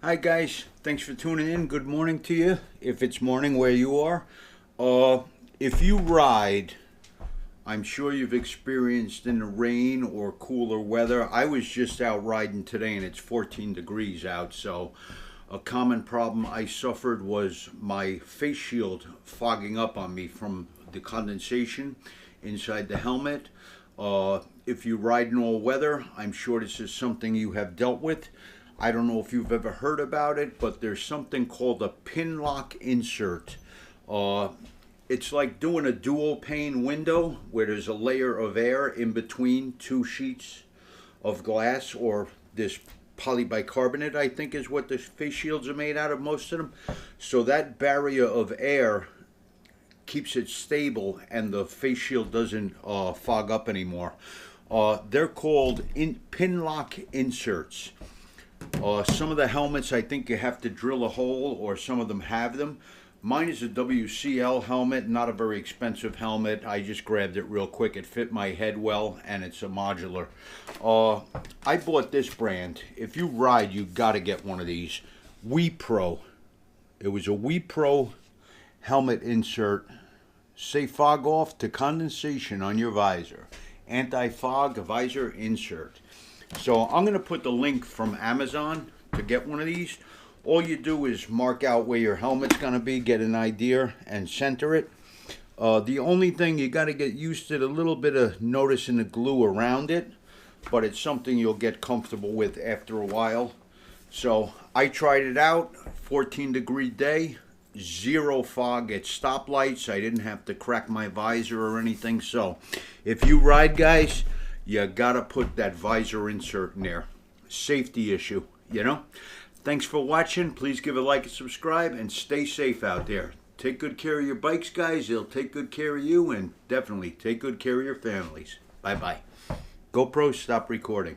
Hi guys, thanks for tuning in. Good morning to you, if it's morning where you are. If you ride, I'm sure you've experienced in the rain or cooler weather. I was just out riding today and it's 14 degrees out, so a common problem I suffered was my face shield fogging up on me from the condensation inside the helmet. If you ride in all weather, I'm sure this is something you have dealt with. I don't know if you've ever heard about it, but there's something called a pin lock insert. It's like doing a dual pane window where there's a layer of air in between two sheets of glass, or this polybicarbonate, I think is what the face shields are made out of, most of them. So that barrier of air keeps it stable and the face shield doesn't fog up anymore. They're called pin lock inserts. Some of the helmets, I think you have to drill a hole, or some of them have them. Mine is a WCL helmet, not a very expensive helmet. I just grabbed it real quick. It fit my head well, and it's a modular. I bought this brand. If you ride, you got to get one of these. WePro. It was a WePro helmet insert. Say fog off to condensation on your visor. Anti-fog visor insert. So I'm going to put the link from Amazon to get one of these. All you do is mark out where your helmet's going to be, get an idea, and center it. The only thing, you got to get used to a little bit of noticing the glue around it, but it's something you'll get comfortable with after a while. So I tried it out, 14-degree day, zero fog at stoplights. I didn't have to crack my visor or anything. So if you ride, guys, you gotta put that visor insert in there. Safety issue, you know? Thanks for watching. Please give a like and subscribe, and stay safe out there. Take good care of your bikes, guys. They'll take good care of you, and definitely take good care of your families. Bye-bye. GoPro, stop recording.